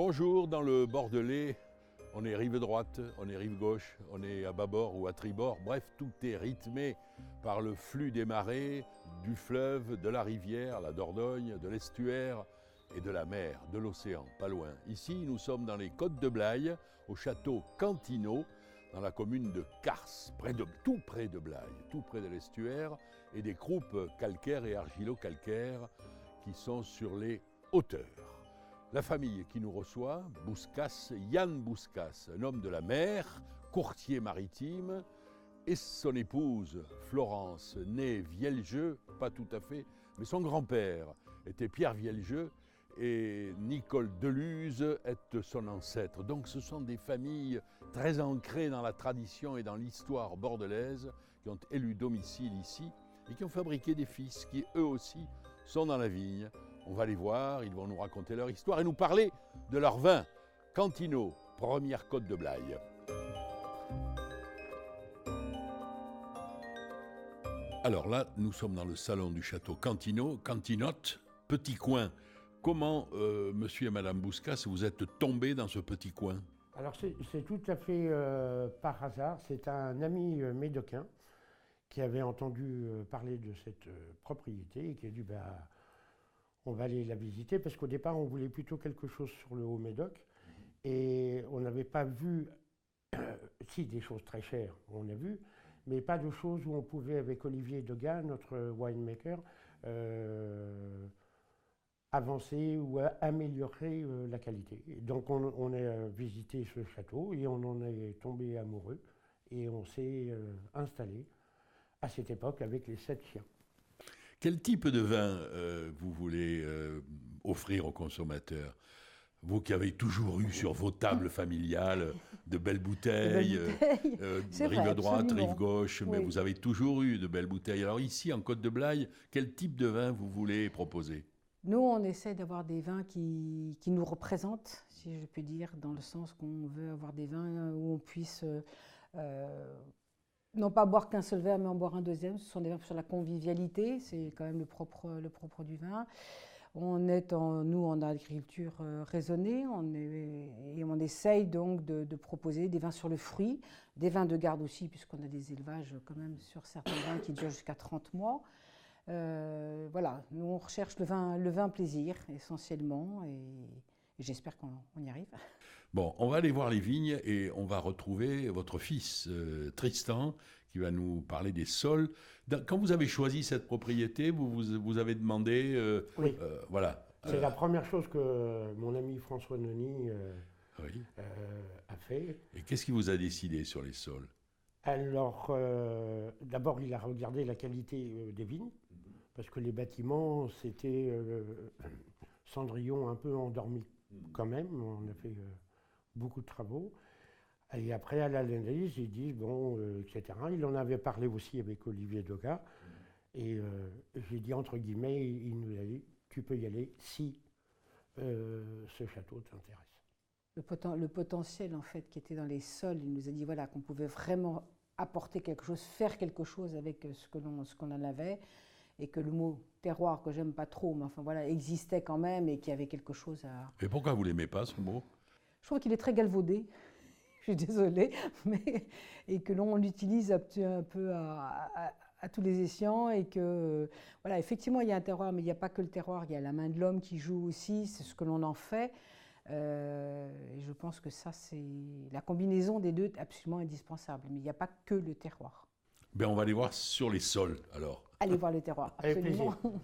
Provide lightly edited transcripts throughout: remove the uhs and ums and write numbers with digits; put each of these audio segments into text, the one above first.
Bonjour, dans le Bordelais, on est rive droite, on est rive gauche, on est à bâbord ou à tribord. Bref, tout est rythmé par le flux des marées, du fleuve, de la rivière, la Dordogne, de l'estuaire et de la mer, de l'océan, pas loin. Ici, nous sommes dans les Côtes de Blaye, au château Cantino, dans la commune de Cars, tout près de Blaye, tout près de l'estuaire, et des croupes calcaires et argilo-calcaires qui sont sur les hauteurs. La famille qui nous reçoit, Bouscas, Yann Bouscas, un homme de la mer, courtier maritime, et son épouse, Florence, née Vieljeux, pas tout à fait, mais son grand-père était Pierre Vieljeux, et Nicole Deluse est son ancêtre. Donc ce sont des familles très ancrées dans la tradition et dans l'histoire bordelaise, qui ont élu domicile ici, et qui ont fabriqué des fils qui, eux aussi, sont dans la vigne. On va les voir, ils vont nous raconter leur histoire et nous parler de leur vin. Cantino, première côte de Blaye. Alors là, nous sommes dans le salon du château Cantino, Cantinotte, petit coin. Comment, monsieur et madame Bouscas, vous êtes tombés dans ce petit coin? Alors c'est tout à fait par hasard. C'est un ami médocain qui avait entendu parler de cette propriété et qui a dit on va aller la visiter, parce qu'au départ, on voulait plutôt quelque chose sur le Haut-Médoc. Et on n'avait pas vu, si des choses très chères, on a vu, mais pas de choses où on pouvait, avec Olivier Degas, notre winemaker, avancer ou améliorer la qualité. Et donc on a visité ce château et on en est tombé amoureux. Et on s'est installé à cette époque avec les 7 chiens. Quel type de vin vous voulez offrir aux consommateurs? Vous qui avez toujours eu sur vos tables familiales de belles bouteilles, rive droite, absolument. rive gauche, mais Oui. vous avez toujours eu de belles bouteilles. Alors ici, en Côte de Blaye, quel type de vin vous voulez proposer? Nous, on essaie d'avoir des vins qui nous représentent, si je puis dire, dans le sens qu'on veut avoir des vins où on puisse non pas boire qu'un seul verre, mais en boire un deuxième. Ce sont des vins sur la convivialité, c'est quand même le propre du vin. Nous, en agriculture raisonnée, et on essaye donc de proposer des vins sur le fruit, des vins de garde aussi, puisqu'on a des élevages quand même sur certains vins qui durent jusqu'à 30 mois. Voilà, nous on recherche le vin plaisir essentiellement, et j'espère qu'on y arrive. Bon, on va aller voir les vignes et on va retrouver votre fils, Tristan, qui va nous parler des sols. Quand vous avez choisi cette propriété, vous avez demandé... Oui. Voilà. C'est la première chose que mon ami François Noni Oui. a fait. Et qu'est-ce qui vous a décidé sur les sols? Alors, d'abord, il a regardé la qualité des vignes, parce que les bâtiments, c'était Cendrillon un peu endormi quand même. On a fait beaucoup de travaux. Et après, à l'analyse, ils disent, etc. Il en avait parlé aussi avec Olivier Degas. Et j'ai dit, entre guillemets, il nous a dit, tu peux y aller si ce château t'intéresse. Le potentiel en fait qui était dans les sols, il nous a dit voilà qu'on pouvait vraiment apporter quelque chose, faire quelque chose avec ce qu'on en avait, et que le mot terroir, que j'aime pas trop, mais enfin voilà, existait quand même et qu'il y avait quelque chose à... Et pourquoi vous l'aimez pas, ce mot? Je trouve qu'il est très galvaudé, je suis désolée, et que l'on l'utilise un peu à tous les escients, et que, voilà, effectivement, il y a un terroir, mais il n'y a pas que le terroir, il y a la main de l'homme qui joue aussi, c'est ce que l'on en fait. Et je pense que ça, c'est la combinaison des deux absolument indispensable, mais il n'y a pas que le terroir. Ben, on va aller voir sur les sols, alors. Allez voir le terroir, Avec absolument. plaisir.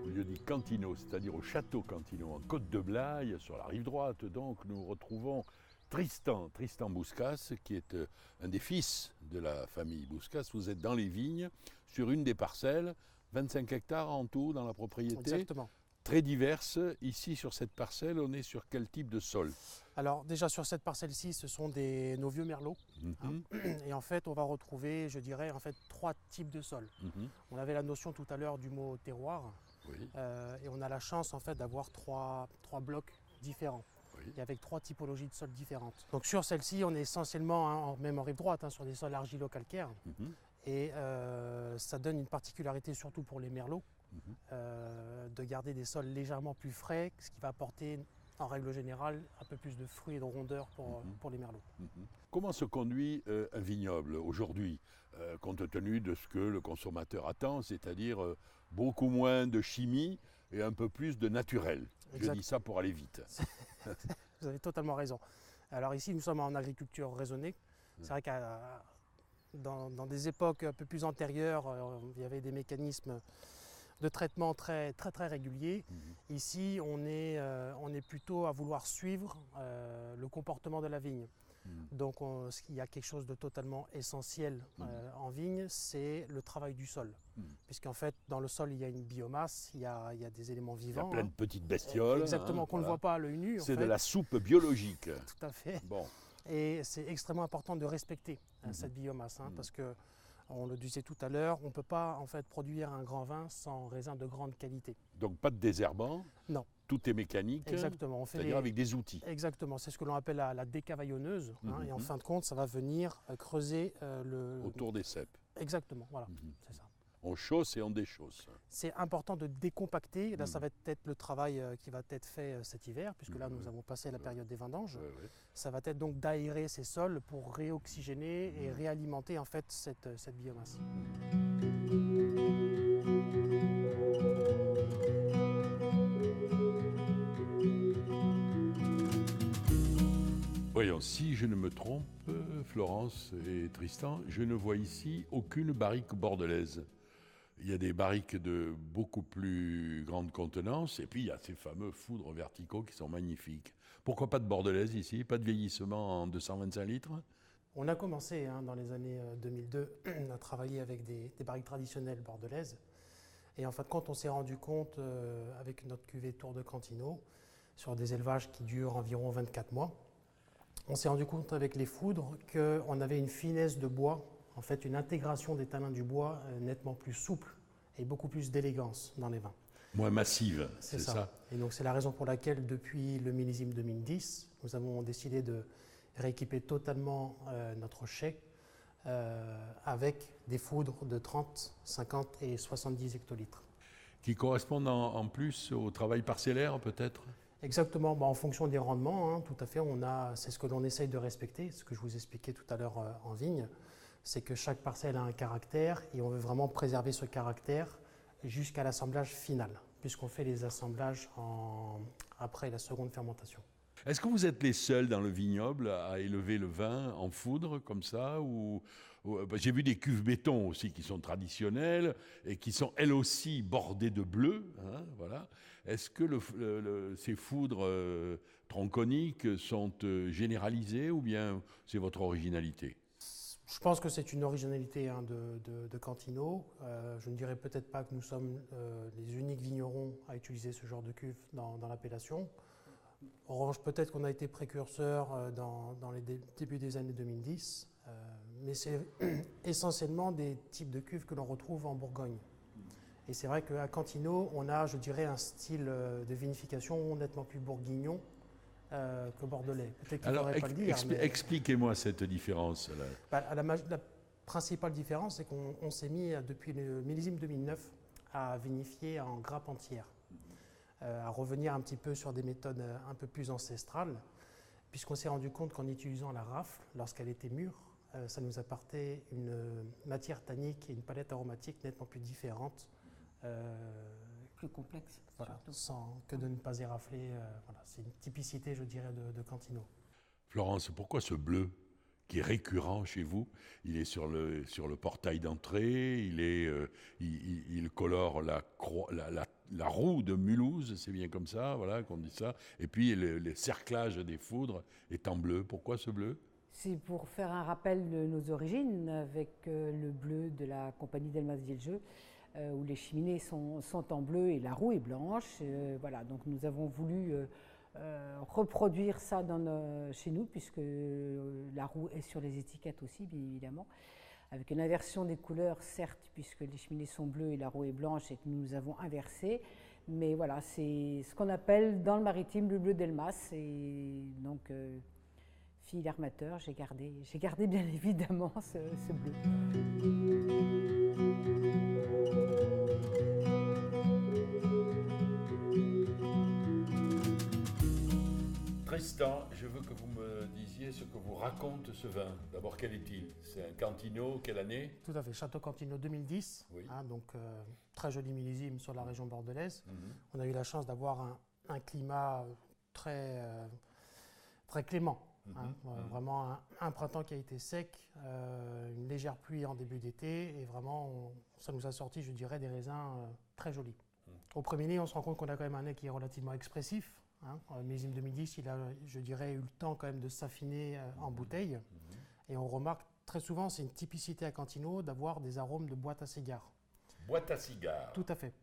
Au lieu dit Cantino, c'est-à-dire au château Cantino, en Côte de Blaye, sur la rive droite, donc, nous retrouvons Tristan Bouscas, qui est un des fils de la famille Bouscas. Vous êtes dans les vignes, sur une des parcelles, 25 hectares en tout dans la propriété. Exactement. Très diverses. Ici, sur cette parcelle, on est sur quel type de sol? Alors déjà sur cette parcelle-ci, ce sont nos vieux merlots. Et en fait, on va retrouver, je dirais, en fait, 3 types de sols. On avait la notion tout à l'heure du mot terroir. Oui. Et on a la chance en fait d'avoir trois blocs différents. Oui. Et avec 3 typologies de sols différentes. Donc sur celle-ci, on est essentiellement, même en rive droite, sur des sols argilo-calcaires. Et ça donne une particularité surtout pour les merlots, de garder des sols légèrement plus frais, ce qui va apporter en règle générale un peu plus de fruits et de rondeur pour les merlots. Comment se conduit un vignoble aujourd'hui, compte tenu de ce que le consommateur attend, c'est-à-dire beaucoup moins de chimie et un peu plus de naturel? Exact. Je dis ça pour aller vite. Vous avez totalement raison. Alors ici, nous sommes en agriculture raisonnée. C'est vrai que dans des époques un peu plus antérieures, il y avait des mécanismes de traitement très réguliers. Ici, on est plutôt à vouloir suivre le comportement de la vigne. Donc il y a quelque chose de totalement essentiel en vigne, c'est le travail du sol. Puisqu'en fait, dans le sol, il y a une biomasse, il y a des éléments vivants. Il y a plein de petites bestioles. Exactement, qu'on ne voit pas à l'œil nu. C'est de la soupe biologique. Tout à fait. Bon. Et c'est extrêmement important de respecter cette biomasse, parce que, on le disait tout à l'heure, on ne peut pas en fait produire un grand vin sans raisin de grande qualité. Donc pas de désherbant. Non. Tout est mécanique. Exactement. C'est-à-dire avec des outils. Exactement. C'est ce que l'on appelle la décavaillonneuse. Et en fin de compte, ça va venir creuser autour des ceps. Exactement. Voilà. C'est ça. On chausse et on déchausse. C'est important de décompacter. Là, ça va être le travail qui va être fait cet hiver, puisque là, nous avons passé la période des vendanges. Ça va être donc d'aérer ces sols pour réoxygéner et réalimenter en fait cette biomasse. Voyons, si je ne me trompe, Florence et Tristan, je ne vois ici aucune barrique bordelaise. Il y a des barriques de beaucoup plus grande contenance, et puis il y a ces fameux foudres verticaux qui sont magnifiques. Pourquoi pas de bordelaise ici? Pas de vieillissement en 225 litres? On a commencé dans les années 2002 à travailler avec des barriques traditionnelles bordelaises. Et en fin de compte, on s'est rendu compte avec notre cuvée Tour de Cantino, sur des élevages qui durent environ 24 mois, on s'est rendu compte avec les foudres qu'on avait une finesse de bois, en fait une intégration des tanins du bois nettement plus souple et beaucoup plus d'élégance dans les vins. Moins massive, c'est ça. Et donc c'est la raison pour laquelle depuis le millésime 2010, nous avons décidé de rééquiper totalement notre chai avec des foudres de 30, 50 et 70 hectolitres. Qui correspondent en plus au travail parcellaire peut-être? Exactement, en fonction des rendements, tout à fait, c'est ce que l'on essaye de respecter, ce que je vous expliquais tout à l'heure en vigne, c'est que chaque parcelle a un caractère et on veut vraiment préserver ce caractère jusqu'à l'assemblage final, puisqu'on fait les assemblages après la seconde fermentation. Est-ce que vous êtes les seuls dans le vignoble à élever le vin en foudre comme ça j'ai vu des cuves béton aussi qui sont traditionnelles et qui sont elles aussi bordées de bleu. Voilà. Est-ce que ces foudres tronconiques sont généralisées ou bien c'est votre originalité? Je pense que c'est une originalité de Cantino. Je ne dirais peut-être pas que nous sommes les uniques vignerons à utiliser ce genre de cuve dans l'appellation. En revanche, peut-être qu'on a été précurseur dans les débuts des années 2010, mais c'est essentiellement des types de cuves que l'on retrouve en Bourgogne. Et c'est vrai qu'à Cantino, on a, je dirais, un style de vinification nettement plus bourguignon que bordelais. Peut-être qu'il ne faudrait pas le dire. Expliquez-moi cette différence. La principale différence, c'est qu'on s'est mis, depuis le millésime 2009, à vinifier en grappe entière. À revenir un petit peu sur des méthodes un peu plus ancestrales, puisqu'on s'est rendu compte qu'en utilisant la rafle, lorsqu'elle était mûre, ça nous apportait une matière tannique et une palette aromatique nettement plus différente. Plus complexe. Voilà, sans que de ne pas érafler. Voilà, c'est une typicité, je dirais, de Cantino. Florence, pourquoi ce bleu qui est récurrent chez vous? Il est sur le portail d'entrée, il colore la roue de Mulhouse, c'est bien comme ça, voilà qu'on dit ça. Et puis le cerclage des foudres est en bleu. Pourquoi ce bleu? C'est pour faire un rappel de nos origines avec le bleu de la compagnie Delmas-Vieljeux, où les cheminées sont en bleu et la roue est blanche. Voilà, donc nous avons voulu reproduire ça chez nous, puisque la roue est sur les étiquettes aussi, bien évidemment, avec une inversion des couleurs, certes, puisque les cheminées sont bleues et la roue est blanche, et que nous avons inversé. Mais voilà, c'est ce qu'on appelle dans le maritime le bleu Delmas, et donc fille armateur, j'ai gardé bien évidemment ce bleu. Tristan, je veux que vous me disiez ce que vous raconte ce vin. D'abord, quel est-il? C'est un Cantino, quelle année? Tout à fait, Château Cantino 2010, Oui. donc très joli millésime sur la région bordelaise. On a eu la chance d'avoir un climat très clément. Vraiment un printemps qui a été sec, une légère pluie en début d'été, et vraiment ça nous a sorti, je dirais, des raisins très jolis. Au premier nez, on se rend compte qu'on a quand même un nez qui est relativement expressif. Le millésime 2010, il a, je dirais, eu le temps quand même de s'affiner en bouteille. Et on remarque très souvent, c'est une typicité à Cantino d'avoir des arômes de boîte à cigares. Boîte à cigares. Tout à fait.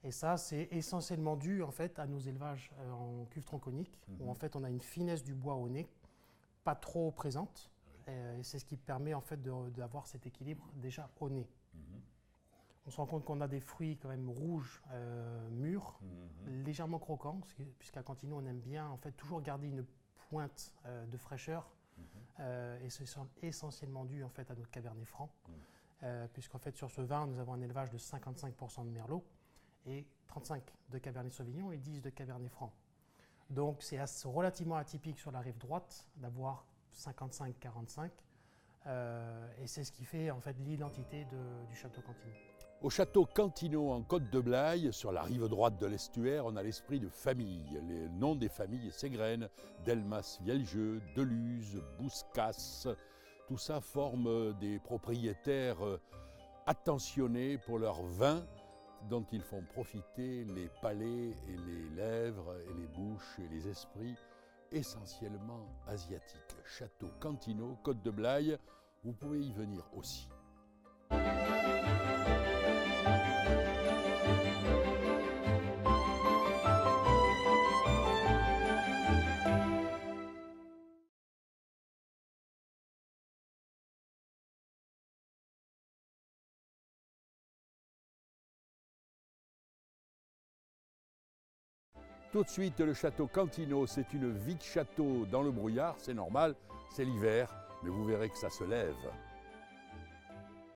Et ça, c'est essentiellement dû en fait à nos élevages en cuve tronconique, où en fait on a une finesse du bois au nez, pas trop présente, et c'est ce qui permet en fait d'avoir cet équilibre déjà au nez. On se rend compte qu'on a des fruits quand même rouges, mûrs, légèrement croquants, puisqu'à Cantino on aime bien en fait toujours garder une pointe de fraîcheur, et c'est essentiellement dû en fait à notre Cabernet Franc, puisqu'en fait sur ce vin nous avons un élevage de 55% de Merlot et 35 de Cabernet Sauvignon et 10 de Cabernet Franc. Donc c'est relativement atypique sur la rive droite d'avoir 55-45, et c'est ce qui fait en fait l'identité du Château Cantino. Au château Cantino en Côte de Blaye, sur la rive droite de l'estuaire, on a l'esprit de famille. Les noms des familles s'égrènent: Delmas Vieljeux, Deluse, Bouscas. Tout ça forme des propriétaires attentionnés pour leurs vins, dont ils font profiter les palais et les lèvres et les bouches et les esprits, essentiellement asiatiques. Château Cantino, Côte de Blaye, vous pouvez y venir aussi. Tout de suite, le château Cantino, c'est une vie de château dans le brouillard, c'est normal, c'est l'hiver, mais vous verrez que ça se lève.